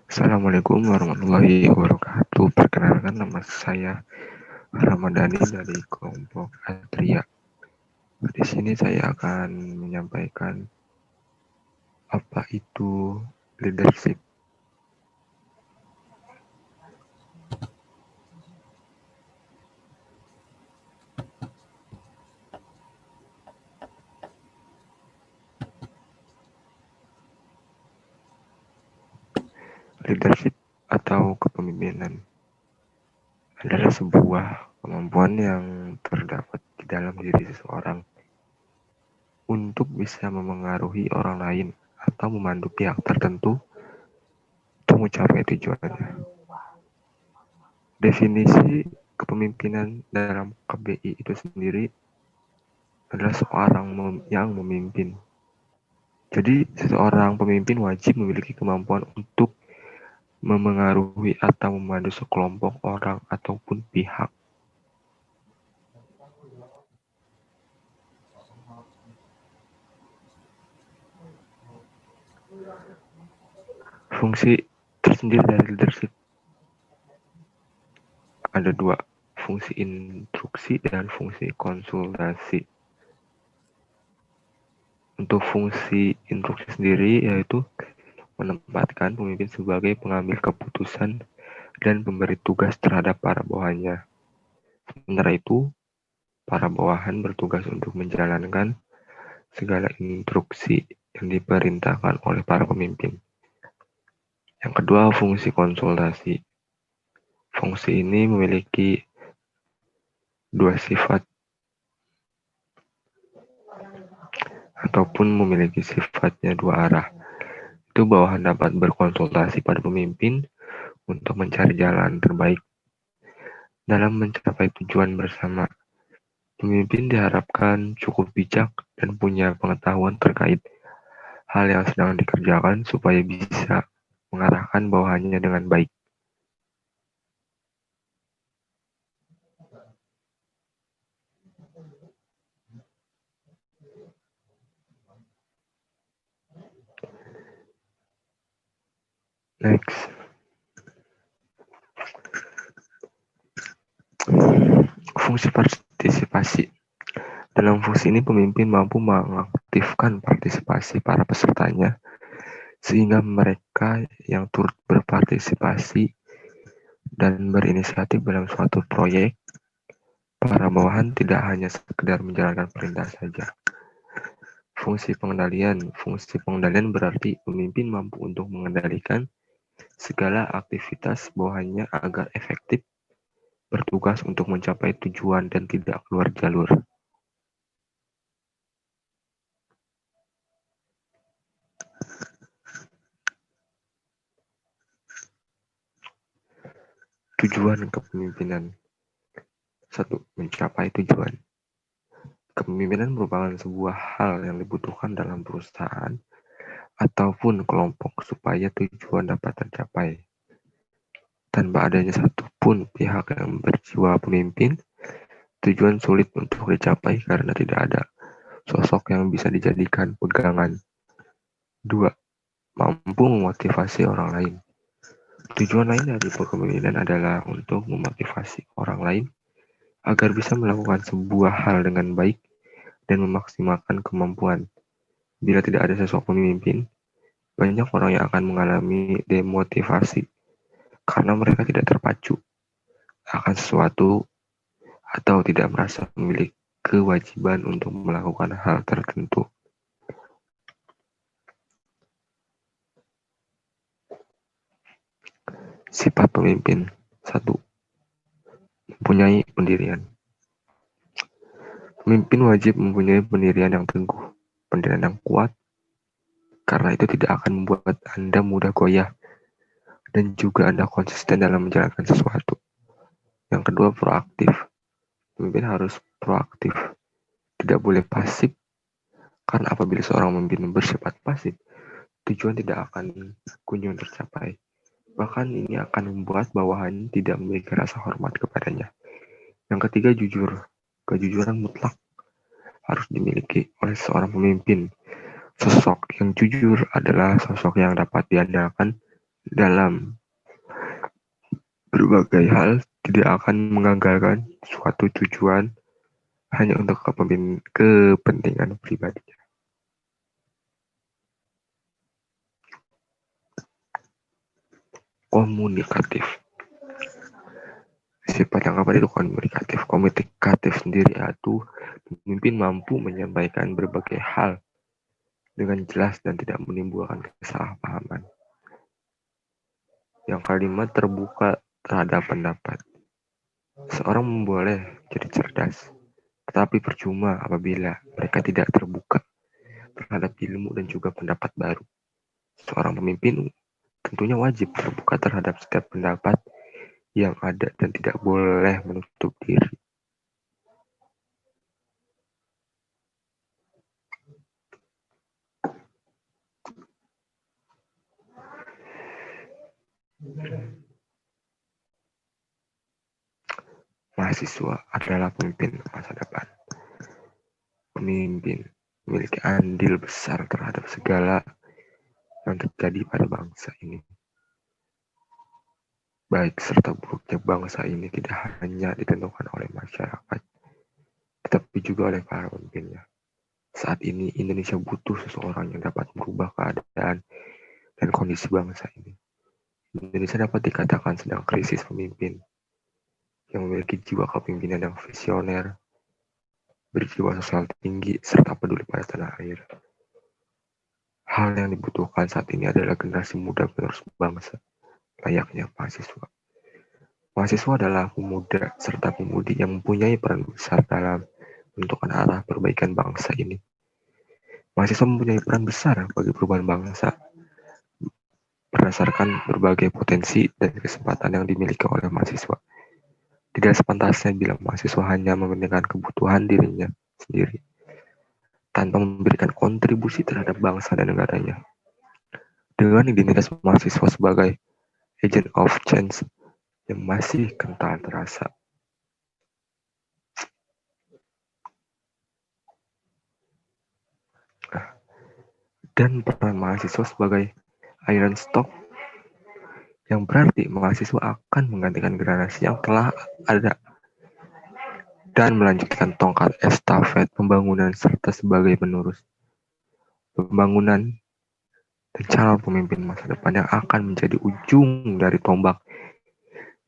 Assalamualaikum warahmatullahi wabarakatuh. Perkenalkan, nama saya Ramadhani dari kelompok Atria. Di sini saya akan menyampaikan apa itu leadership. Leadership atau kepemimpinan adalah sebuah kemampuan yang terdapat di dalam diri seseorang untuk bisa memengaruhi orang lain atau memandu pihak tertentu untuk mencapai tujuannya. Definisi kepemimpinan dalam KBI itu sendiri adalah seorang yang memimpin. Jadi, seseorang pemimpin wajib memiliki kemampuan untuk memengaruhi atau memandu sekelompok orang ataupun pihak. Fungsi tersendiri dari leadership ada dua, fungsi instruksi dan fungsi konsultasi. Untuk fungsi instruksi sendiri yaitu menempatkan pemimpin sebagai pengambil keputusan dan pemberi tugas terhadap para bawahannya. Sementara itu, para bawahan bertugas untuk menjalankan segala instruksi yang diperintahkan oleh para pemimpin. Yang kedua, fungsi konsultasi. Fungsi ini memiliki dua sifat ataupun memiliki sifatnya dua arah. Itu bawahan dapat berkonsultasi pada pemimpin untuk mencari jalan terbaik dalam mencapai tujuan bersama. Pemimpin diharapkan cukup bijak dan punya pengetahuan terkait hal yang sedang dikerjakan supaya bisa mengarahkan bawahannya dengan baik. Next. Fungsi partisipasi. Dalam fungsi ini, pemimpin mampu mengaktifkan partisipasi para pesertanya sehingga mereka yang turut berpartisipasi dan berinisiatif dalam suatu proyek, para bawahan tidak hanya sekedar menjalankan perintah saja. Fungsi pengendalian. Fungsi pengendalian berarti pemimpin mampu untuk mengendalikan segala aktivitas bawahannya agar efektif bertugas untuk mencapai tujuan dan tidak keluar jalur. Tujuan kepemimpinan. 1. Mencapai tujuan. Kepemimpinan merupakan sebuah hal yang dibutuhkan dalam perusahaan ataupun kelompok supaya tujuan dapat tercapai. Tanpa adanya satupun pihak yang berjiwa pemimpin, tujuan sulit untuk dicapai karena tidak ada sosok yang bisa dijadikan pegangan. 2. Mampu memotivasi orang lain. Tujuan lain dari kepemimpinan adalah untuk memotivasi orang lain agar bisa melakukan sebuah hal dengan baik dan memaksimalkan kemampuan. Bila tidak ada sosok pemimpin, banyak orang yang akan mengalami demotivasi karena mereka tidak terpacu akan sesuatu atau tidak merasa memiliki kewajiban untuk melakukan hal tertentu. Sifat pemimpin. 1. Mempunyai pendirian. Pemimpin wajib mempunyai pendirian yang teguh, pendirian yang kuat, karena itu tidak akan membuat Anda mudah goyah dan juga Anda konsisten dalam menjalankan sesuatu. Yang kedua, proaktif. Pemimpin harus proaktif, tidak boleh pasif, karena apabila seorang pemimpin bersifat pasif, tujuan tidak akan kunjung tercapai. Bahkan ini akan membuat bawahan tidak memiliki rasa hormat kepadanya. Yang ketiga, jujur. Kejujuran mutlak harus dimiliki oleh seorang pemimpin. Sosok yang jujur adalah sosok yang dapat diandalkan dalam berbagai hal, tidak akan menganggarkan suatu tujuan hanya untuk kepentingan pribadi. Komunikatif. Sifat yang apa itu komunikatif? Komunikatif sendiri itu pemimpin mampu menyampaikan berbagai hal dengan jelas dan tidak menimbulkan kesalahpahaman. Yang kalimat terbuka terhadap pendapat. Seorang boleh jadi cerdas, tetapi percuma apabila mereka tidak terbuka terhadap ilmu dan juga pendapat baru. Seorang pemimpin tentunya wajib terbuka terhadap setiap pendapat yang ada dan tidak boleh menutup diri. Mahasiswa adalah pemimpin masa depan. Pemimpin memiliki andil besar terhadap segala yang terjadi pada bangsa ini. Baik serta buruknya bangsa ini tidak hanya ditentukan oleh masyarakat, tetapi juga oleh para pemimpinnya. Saat ini Indonesia butuh seseorang yang dapat merubah keadaan dan kondisi bangsa ini. Indonesia dapat dikatakan sedang krisis pemimpin yang memiliki jiwa kepemimpinan yang visioner, berjiwa sosial tinggi, serta peduli pada tanah air. Hal yang dibutuhkan saat ini adalah generasi muda penerus bangsa, layaknya mahasiswa. Mahasiswa adalah pemuda serta pemudi yang mempunyai peran besar dalam menentukan arah perbaikan bangsa ini. Mahasiswa mempunyai peran besar bagi perubahan bangsa berdasarkan berbagai potensi dan kesempatan yang dimiliki oleh mahasiswa. Tidak sepantasnya bila mahasiswa hanya mementingkan kebutuhan dirinya sendiri, tanpa memberikan kontribusi terhadap bangsa dan negaranya. Dengan identitas mahasiswa sebagai agent of change yang masih kental terasa. Dan peran mahasiswa sebagai iron stock yang berarti mahasiswa akan menggantikan generasi yang telah ada dan melanjutkan tongkat estafet pembangunan serta sebagai penerus pembangunan dan calon pemimpin masa depan yang akan menjadi ujung dari tombak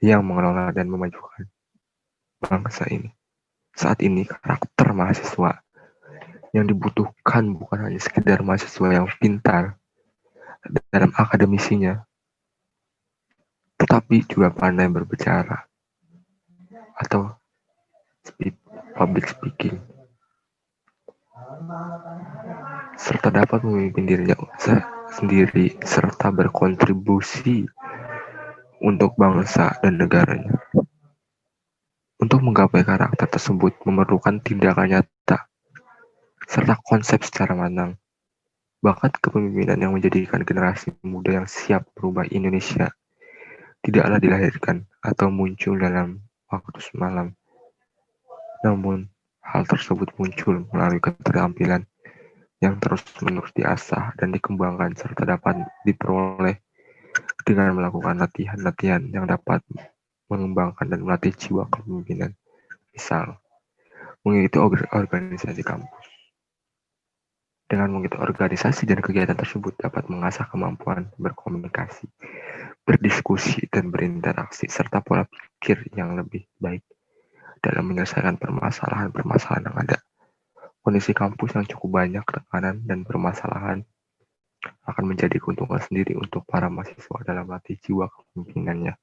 yang mengelola dan memajukan bangsa ini. Saat ini karakter mahasiswa yang dibutuhkan bukan hanya sekedar mahasiswa yang pintar dalam akademisinya, tetapi juga pandai berbicara atau public speaking, serta dapat memimpin dirinya sendiri serta berkontribusi untuk bangsa dan negaranya. Untuk menggapai karakter tersebut memerlukan tindakan nyata serta konsep secara matang. Bakat kepemimpinan yang menjadikan generasi muda yang siap merubah Indonesia tidaklah dilahirkan atau muncul dalam waktu semalam. Namun, hal tersebut muncul melalui keterampilan yang terus-menerus diasah dan dikembangkan serta dapat diperoleh dengan melakukan latihan-latihan yang dapat mengembangkan dan melatih jiwa kepemimpinan. Misal, mengikuti organisasi kampus. Dengan mengikuti organisasi dan kegiatan tersebut dapat mengasah kemampuan berkomunikasi, berdiskusi, dan berinteraksi, serta pola pikir yang lebih baik dalam menyelesaikan permasalahan-permasalahan yang ada. Kondisi kampus yang cukup banyak tekanan dan permasalahan akan menjadi keuntungan sendiri untuk para mahasiswa dalam melatih jiwa kepemimpinannya.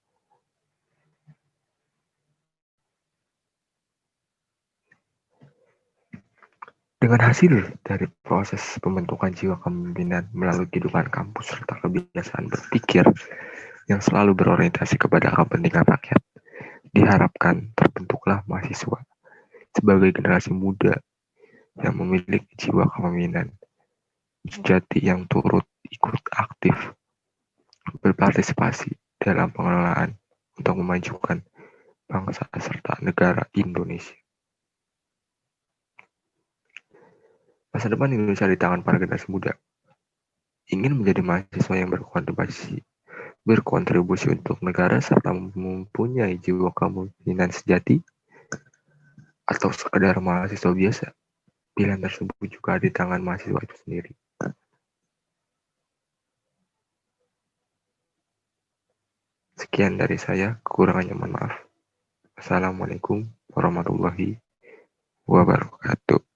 Dengan hasil dari proses pembentukan jiwa kepemimpinan melalui kehidupan kampus serta kebiasaan berpikir yang selalu berorientasi kepada kepentingan rakyat, diharapkan terbentuklah mahasiswa sebagai generasi muda yang memiliki jiwa kepemimpinan sejati yang turut ikut aktif berpartisipasi dalam pengelolaan untuk memajukan bangsa serta negara Indonesia. Masa depan Indonesia di tangan para generasi muda. Ingin menjadi mahasiswa yang berkontribusi untuk negara serta mempunyai jiwa kepemimpinan sejati, atau sekedar mahasiswa biasa? Pilihan tersebut juga di tangan mahasiswa itu sendiri. Sekian dari saya, kekurangannya mohon maaf. Assalamualaikum warahmatullahi wabarakatuh.